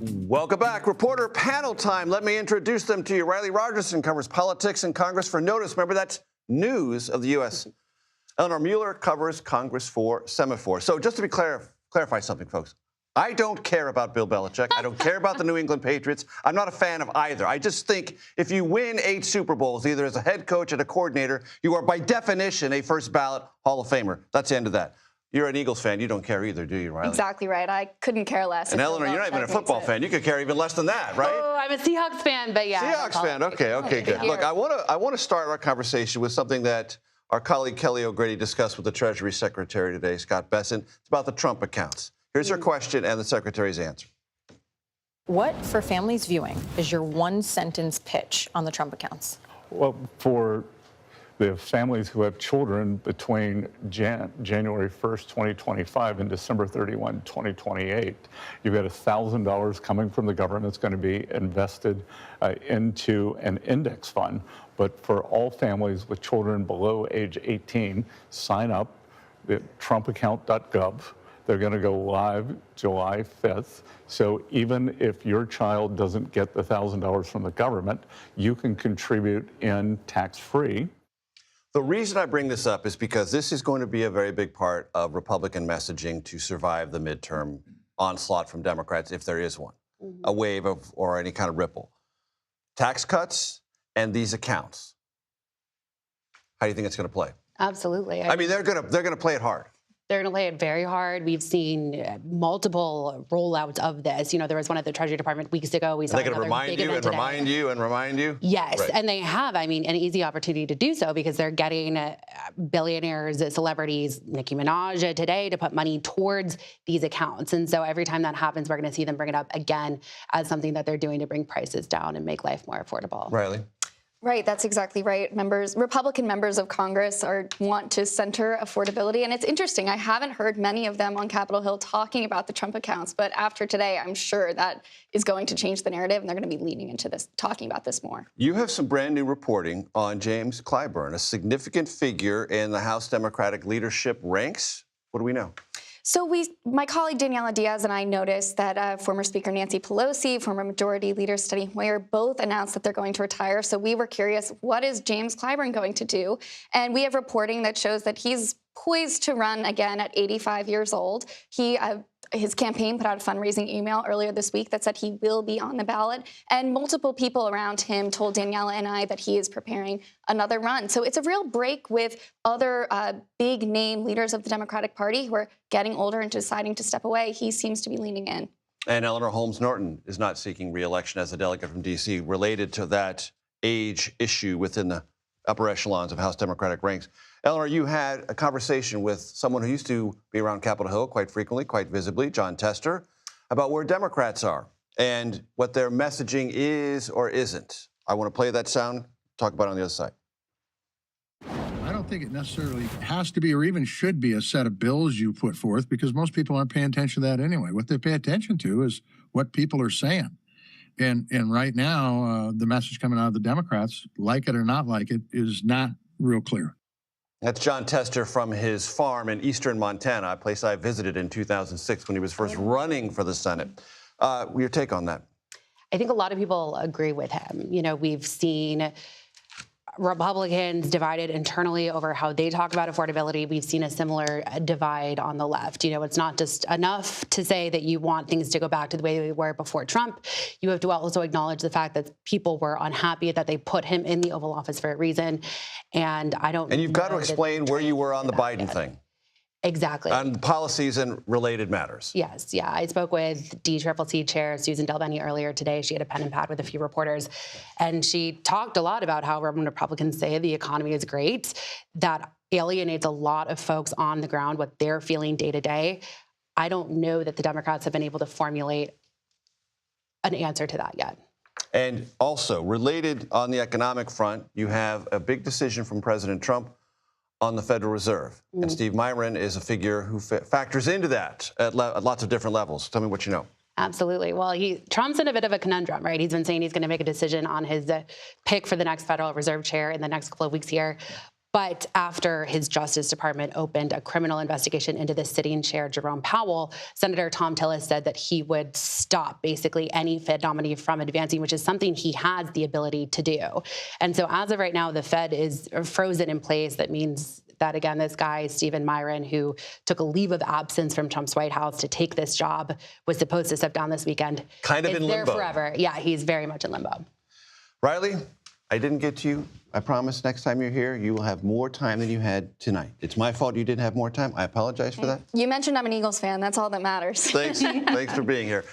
Welcome back. Reporter panel time. Let me introduce them to you. Riley Rogerson covers politics and Congress for NOTUS. Remember, that's news of the U.S. Eleanor Mueller covers Congress for Semafor. So just to be clarify something, folks. I don't care about Bill Belichick. I don't care about the New England Patriots. I'm not a fan of either. I just think if you win 8 Super Bowls, either as a head coach or a coordinator, you are by definition a first ballot Hall of Famer. That's the end of that. You're an Eagles fan. You don't care either, do you, Riley? Exactly right. I couldn't care less. And Eleanor, you're not even a football fan. You could care even less than that, right? Oh, I'm a Seahawks fan, but yeah. Seahawks fan. Okay, good. Look, I want to start our conversation with something that our colleague Kelly O'Grady discussed with the Treasury Secretary today, Scott Bessent. It's about the Trump accounts. Here's her question and the Secretary's answer. What, for families viewing, is your one-sentence pitch on the Trump accounts? Well, for the families who have children between January 1st, 2025 and December 31, 2028, you've got $1,000 coming from the government that's going to be invested into an index fund. But for all families with children below age 18, sign up at trumpaccount.gov. They're going to go live July 5th. So even if your child doesn't get the $1,000 from the government, you can contribute in tax-free. The reason I bring this up is because this is going to be a very big part of Republican messaging to survive the midterm onslaught from Democrats, if there is one, a wave of or any kind of ripple. Tax cuts and these accounts. How do you think it's going to play? Absolutely. I mean, they're going to play it hard. They're going to play it very hard. We've seen multiple rollouts of this. You know, there was one at the Treasury Department weeks ago. We saw they're going to remind you and today. remind you and remind you? Yes, right. And they have, I mean, an easy opportunity to do so because they're getting billionaires, celebrities, Nicki Minaj today to put money towards these accounts. And so every time that happens, we're going to see them bring it up again as something that they're doing to bring prices down and make life more affordable. Riley? Right, that's exactly right. Republican members of Congress want to center affordability. And it's interesting, I haven't heard many of them on Capitol Hill talking about the Trump accounts. But after today, I'm sure that is going to change the narrative, and they're going to be leaning into this, talking about this more. You have some brand new reporting on James Clyburn, a significant figure in the House Democratic leadership ranks. What do we know? So my colleague Daniela Diaz and I noticed that former Speaker Nancy Pelosi, former Majority Leader Steny Hoyer both announced that they're going to retire. So we were curious, what is James Clyburn going to do? And we have reporting that shows that he's poised to run again at 85 years old. His campaign put out a fundraising email earlier this week that said he will be on the ballot. And multiple people around him told Daniela and I that he is preparing another run. So it's a real break with other big name leaders of the Democratic Party who are getting older and deciding to step away. He seems to be leaning in. And Eleanor Holmes Norton is not seeking re-election as a delegate from D.C. related to that age issue within the upper echelons of House Democratic ranks. Eleanor, you had a conversation with someone who used to be around Capitol Hill quite frequently, quite visibly, John Tester, about where Democrats are and what their messaging is or isn't. I want to play that sound, talk about it on the other side. I don't think it necessarily has to be or even should be a set of bills you put forth because most people aren't paying attention to that anyway. What they pay attention to is what people are saying. And right now, the message coming out of the Democrats, like it or not like it, is not real clear. That's John Tester from his farm in eastern Montana, a place I visited in 2006 when he was first running for the Senate. Your take on that? I think a lot of people agree with him. You know, we've seen Republicans divided internally over how they talk about affordability. We've seen a similar divide on the left. You know, it's not just enough to say that you want things to go back to the way they were before Trump. You have to also acknowledge the fact that people were unhappy that they put him in the Oval Office for a reason. And I don't. And you've got to explain where you were on the Biden thing. Exactly. On policies and related matters. Yes, yeah. I spoke with DCCC Chair Susan Delvenny earlier today. She had a pen and pad with a few reporters, and she talked a lot about how when Republicans say the economy is great, that alienates a lot of folks on the ground, what they're feeling day to day. I don't know that the Democrats have been able to formulate an answer to that yet. And also, related on the economic front, you have a big decision from President Trump on the Federal Reserve. And Steve Myron is a figure who factors into that at lots of different levels. Tell me what you know. Absolutely. Well, Trump's in a bit of a conundrum, right? He's been saying he's going to make a decision on his pick for the next Federal Reserve chair in the next couple of weeks here. But after his Justice Department opened a criminal investigation into the sitting chair, Jerome Powell, Senator Tom Tillis said that he would stop basically any Fed nominee from advancing, which is something he has the ability to do. And so as of right now, the Fed is frozen in place. That means that, again, this guy, Stephen Myron, who took a leave of absence from Trump's White House to take this job, was supposed to step down this weekend. Kind of in limbo. There forever. Yeah, he's very much in limbo. Riley, I didn't get to you. I promise next time you're here, you will have more time than you had tonight. It's my fault you didn't have more time. I apologize for that. You mentioned I'm an Eagles fan. That's all that matters. Thanks. Thanks for being here.